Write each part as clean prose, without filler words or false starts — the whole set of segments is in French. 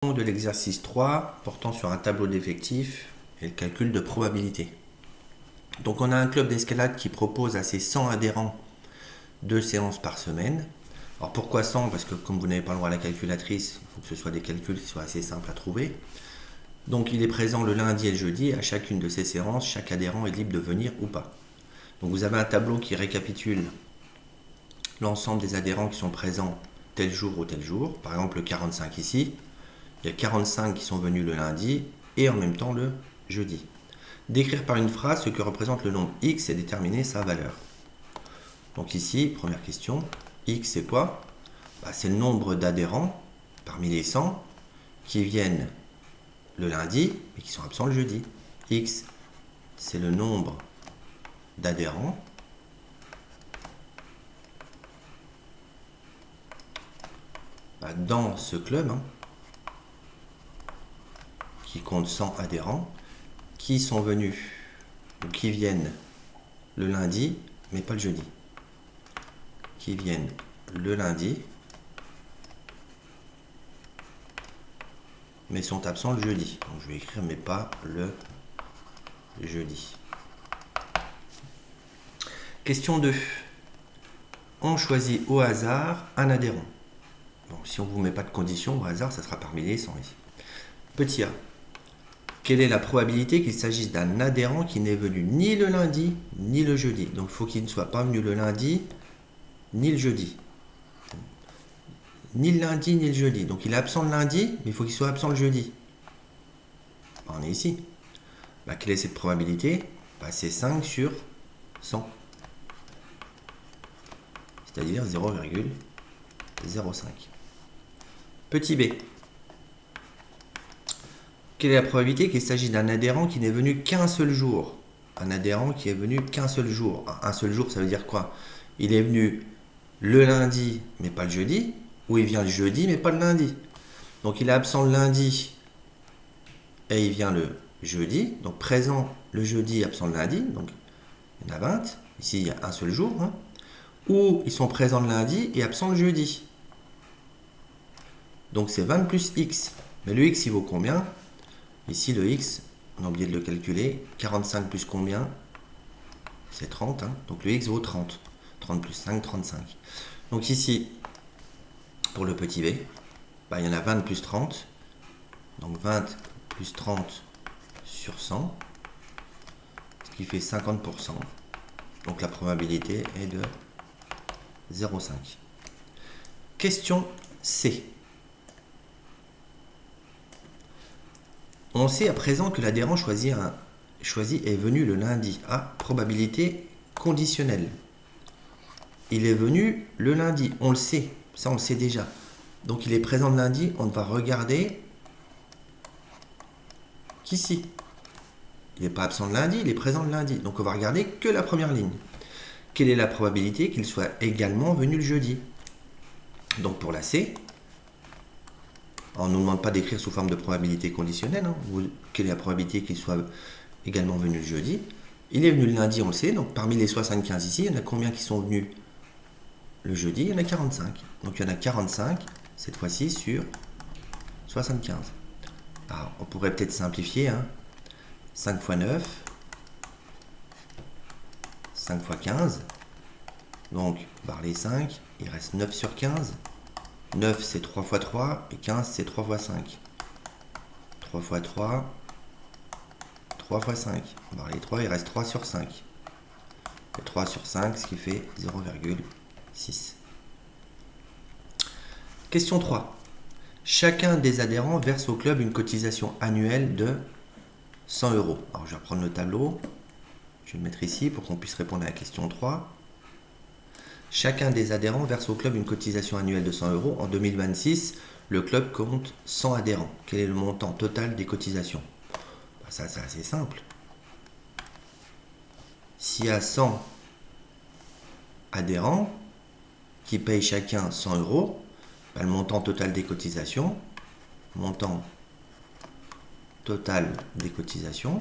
De l'exercice 3 portant sur un tableau d'effectifs et le calcul de probabilité. Donc on a un club d'escalade qui propose à ses 100 adhérents 2 séances par semaine. Alors pourquoi 100? Parce que comme vous n'avez pas le droit à la calculatrice, il faut que ce soit des calculs qui soient assez simples à trouver. Donc il est présent le lundi et le jeudi. À chacune de ces séances, chaque adhérent est libre de venir ou pas. Donc vous avez un tableau qui récapitule l'ensemble des adhérents qui sont présents tel jour ou tel jour. Par exemple le 45 ici. Il y a 45 qui sont venus le lundi et en même temps le jeudi. Décrire par une phrase ce que représente le nombre x et déterminer sa valeur. Donc ici, première question, x c'est quoi? C'est le nombre d'adhérents parmi les 100 qui viennent le lundi et qui sont absents le jeudi. X c'est le nombre d'adhérents dans ce club, qui compte 100 adhérents, qui sont venus ou qui viennent le lundi, mais pas le jeudi. Qui viennent le lundi, mais sont absents le jeudi. Donc je vais écrire, mais pas le jeudi. Question 2. On choisit au hasard un adhérent. Donc si on ne vous met pas de condition, au hasard, ça sera parmi les 100 ici. Petit a. Quelle est la probabilité qu'il s'agisse d'un adhérent qui n'est venu ni le lundi ni le jeudi? Donc il faut qu'il ne soit pas venu le lundi ni le jeudi. Ni le lundi ni le jeudi. Donc il est absent le lundi, mais il faut qu'il soit absent le jeudi. On est ici. Quelle est cette probabilité? C'est 5 sur 100. C'est-à-dire 0,05. Petit b. Quelle est la probabilité qu'il s'agisse d'un adhérent qui n'est venu qu'un seul jour? Un adhérent qui est venu qu'un seul jour. Un seul jour, ça veut dire quoi? Il est venu le lundi, mais pas le jeudi, ou il vient le jeudi, mais pas le lundi. Donc il est absent le lundi, et il vient le jeudi. Donc présent le jeudi, absent le lundi. Donc il y en a 20. Ici, il y a un seul jour. Ou ils sont présents le lundi et absents le jeudi. Donc c'est 20 plus x. Mais le x, il vaut combien? Ici, le x, on a oublié de le calculer. 45 plus combien? C'est 30. Donc le x vaut 30. 30 plus 5, 35. Donc ici, pour le petit b, il y en a 20 plus 30. Donc 20 plus 30 sur 100. Ce qui fait 50%. Donc la probabilité est de 0,5. Question C. On sait à présent que l'adhérent choisi est venu le lundi. Probabilité conditionnelle. Il est venu le lundi. On le sait. Ça, on le sait déjà. Donc, il est présent le lundi. On ne va regarder qu'ici. Il n'est pas absent le lundi. Il est présent le lundi. Donc, on va regarder que la première ligne. Quelle est la probabilité qu'il soit également venu le jeudi? Donc, pour la C, on ne nous demande pas d'écrire sous forme de probabilité conditionnelle. Quelle est la probabilité qu'il soit également venu le jeudi? Il est venu le lundi, on le sait. Donc parmi les 75 ici, il y en a combien qui sont venus le jeudi? Il y en a 45. Donc il y en a 45, cette fois-ci, sur 75. Alors, on pourrait peut-être simplifier. 5 fois 9, 5 fois 15. Donc, par les 5, il reste 9 sur 15. 9 c'est 3 fois 3 et 15 c'est 3 fois 5. 3 fois 3, 3 fois 5. Par les 3, il reste 3 sur 5. Et 3 sur 5, ce qui fait 0,6. Question 3. Chacun des adhérents verse au club une cotisation annuelle de 100 €. Alors je vais reprendre le tableau. Je vais le mettre ici pour qu'on puisse répondre à la question 3. Chacun des adhérents verse au club une cotisation annuelle de 100 €. En 2026, le club compte 100 adhérents. Quel est le montant total des cotisations? Ça, c'est assez simple. S'il y a 100 adhérents qui payent chacun 100 €, le montant total des cotisations, montant total des cotisations,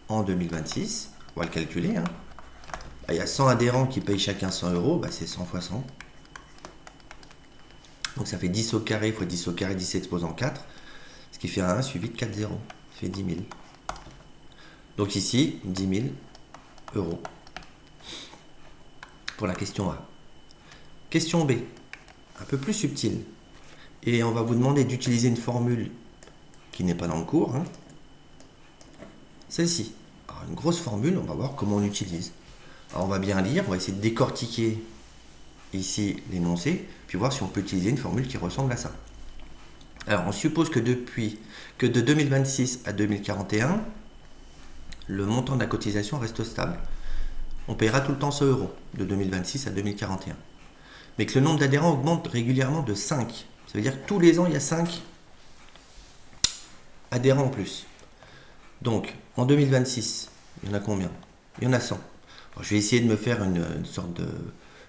en 2026, on va le calculer. Il y a 100 adhérents qui payent chacun 100 €, c'est 100 fois 100. Donc ça fait 10 au carré fois 10 au carré, 10 exposant 4, ce qui fait un 1 suivi de 4 zéros. Ça fait 10 000. Donc ici, 10 000 euros pour la question A. Question B, un peu plus subtile. Et on va vous demander d'utiliser une formule qui n'est pas dans le cours. Hein. Celle-ci. Alors, une grosse formule, on va voir comment on l'utilise. Alors on va bien lire, on va essayer de décortiquer ici l'énoncé, puis voir si on peut utiliser une formule qui ressemble à ça. Alors on suppose que de 2026 à 2041, le montant de la cotisation reste stable. On paiera tout le temps 100 euros de 2026 à 2041. Mais que le nombre d'adhérents augmente régulièrement de 5. Ça veut dire que tous les ans, il y a 5 adhérents en plus. Donc, en 2026, il y en a combien? Il y en a 100. Alors, je vais essayer de me faire une sorte de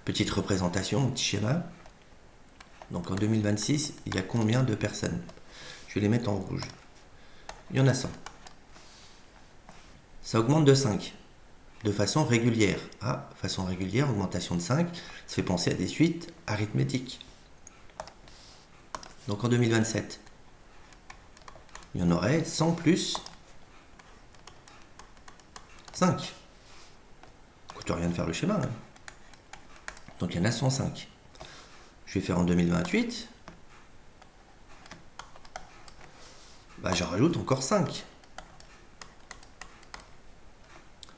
petite représentation, un petit schéma. Donc, en 2026, il y a combien de personnes? Je vais les mettre en rouge. Il y en a 100. Ça augmente de 5. De façon régulière. Ah, façon régulière, augmentation de 5, ça fait penser à des suites arithmétiques. Donc en 2027, il y en aurait 100 plus 5. Ça coûte rien de faire le schéma. Hein. Donc il y en a 105. Je vais faire en 2028. Bah, j'en rajoute encore 5.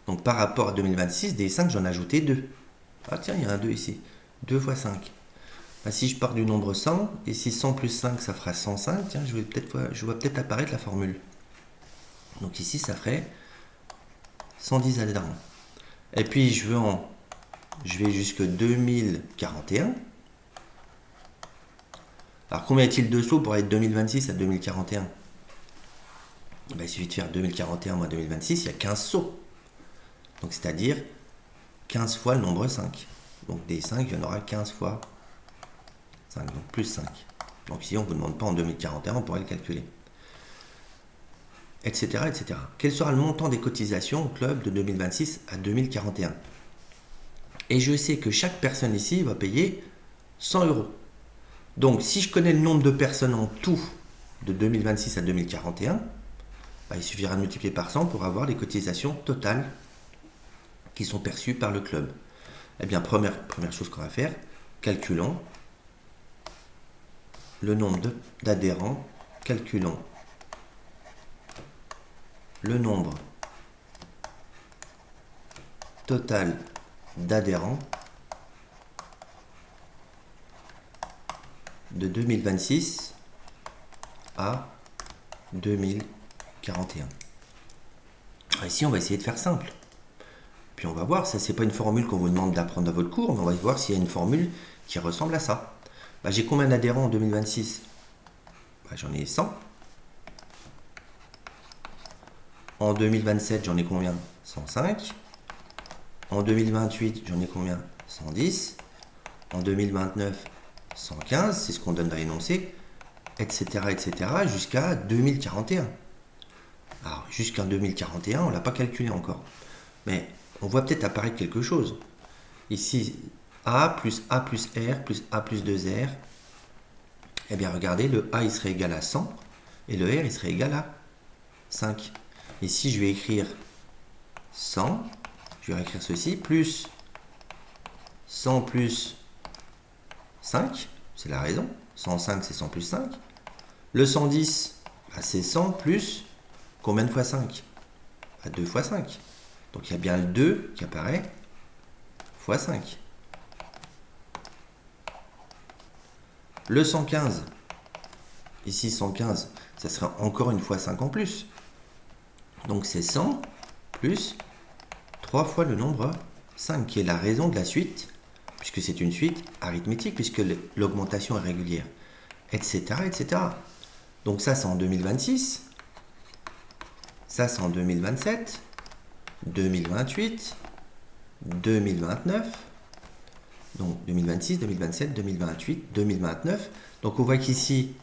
Donc par rapport à 2026, des 5, j'en ai ajouté 2. Ah tiens, il y a un 2 ici. 2 fois 5. Bah, si je pars du nombre 100, ici 100 plus 5, ça fera 105. Tiens, je vois peut-être apparaître la formule. Donc ici, ça ferait 110 adhérents. Et puis je vais jusque 2041. Alors combien est-il de sauts pour être 2026 à 2041? Bah, il suffit de faire 2041 moins 2026, il y a 15 sauts. Donc c'est-à-dire 15 fois le nombre 5. Donc des 5, il y en aura 15 fois 5, donc plus 5. Donc ici, on ne vous demande pas en 2041, on pourrait le calculer. Etc., etc. Quel sera le montant des cotisations au club de 2026 à 2041? Et je sais que chaque personne ici va payer 100 euros. Donc si je connais le nombre de personnes en tout de 2026 à 2041, bah, il suffira de multiplier par 100 pour avoir les cotisations totales qui sont perçues par le club. Eh bien, première chose qu'on va faire, calculons le nombre d'adhérents, calculons le nombre total d'adhérents de 2026 à 2041. Alors ici, on va essayer de faire simple. Puis on va voir, ça c'est pas une formule qu'on vous demande d'apprendre à votre cours, mais on va voir s'il y a une formule qui ressemble à ça. Bah, j'ai combien d'adhérents en 2026? Bah, j'en ai 100. En 2027, j'en ai combien? 105. En 2028, j'en ai combien? 110. En 2029, 115, c'est ce qu'on donne dans l'énoncé, etc., etc., jusqu'à 2041. Alors, jusqu'en 2041, on ne l'a pas calculé encore. Mais on voit peut-être apparaître quelque chose. Ici, A plus R plus A plus 2R. Eh bien, regardez, le A, il serait égal à 100, et le R, il serait égal à 5. Ici, je vais écrire 100, je vais écrire ceci, plus 100 plus 5, c'est la raison. 105, c'est 100 plus 5. Le 110, bah, c'est 100 plus combien de fois 5? Bah, 2 fois 5. Donc il y a bien le 2 qui apparaît fois 5. Le 115, ici 115, ça sera encore une fois 5 en plus. Donc c'est 100 plus 3 fois le nombre 5, qui est la raison de la suite, puisque c'est une suite arithmétique, puisque l'augmentation est régulière, etc., etc. Donc ça, c'est en 2026. Ça, c'est en 2027, 2028, 2029. Donc 2026, 2027, 2028, 2029. Donc on voit qu'ici,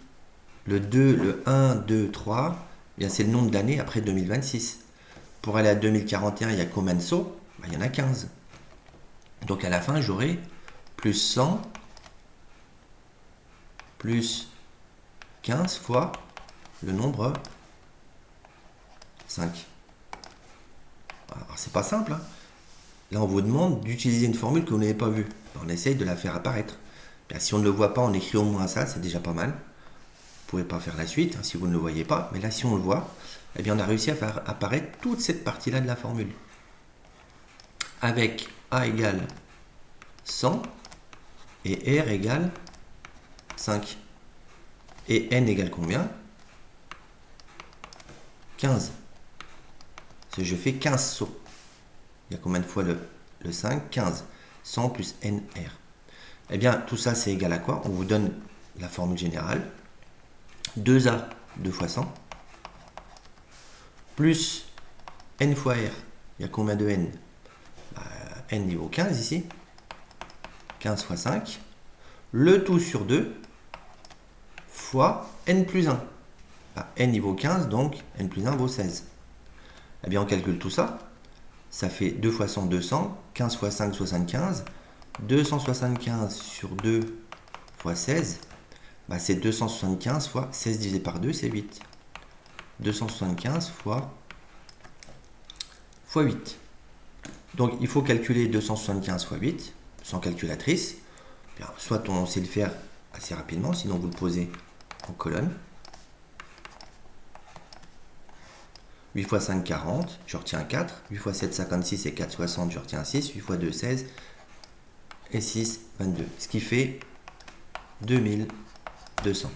le 2, le 1, 2, 3, bien c'est le nombre d'années après 2026. Pour aller à 2041, il y a combien de sauts? Ben, il y en a 15. Donc à la fin, j'aurai plus 100 plus 15 fois le nombre 5. Alors, c'est pas simple, hein. Là, on vous demande d'utiliser une formule que vous n'avez pas vue. On essaye de la faire apparaître. Bien, si on ne le voit pas, on écrit au moins ça, c'est déjà pas mal. Vous ne pouvez pas faire la suite, hein, si vous ne le voyez pas. Mais là, si on le voit, eh bien, on a réussi à faire apparaître toute cette partie-là de la formule. Avec A égale 100 et R égale 5. Et N égale combien? 15. Parce que je fais 15 sauts. Il y a combien de fois le 5? 15. 100 plus NR. Eh bien, tout ça, c'est égal à quoi? On vous donne la formule générale. 2A, 2 fois 100. Plus N fois R. Il y a combien de N? N niveau 15 ici. 15 fois 5. Le tout sur 2 fois N plus 1. N niveau 15, donc N plus 1 vaut 16. Eh bien, on calcule tout ça. Ça fait 2 fois 100, 200. 15 fois 5, 75. 275 sur 2 fois 16. C'est 275 fois 16 divisé par 2, c'est 8. 275 fois 8. Donc, il faut calculer 275 fois 8, sans calculatrice. Bien, soit on sait le faire assez rapidement, sinon vous le posez en colonne. 8 fois 5, 40, je retiens 4. 8 fois 7, 56 et 4, 60, je retiens 6. 8 fois 2, 16. Et 6, 22. Ce qui fait 2200.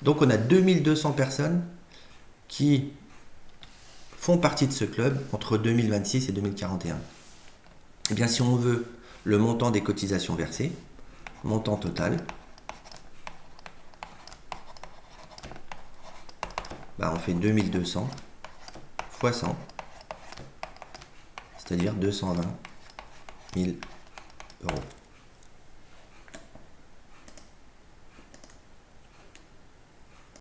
Donc on a 2200 personnes qui font partie de ce club entre 2026 et 2041. Et bien si on veut le montant des cotisations versées, montant total, on fait 2200 fois 100, c'est-à-dire 220 000 euros.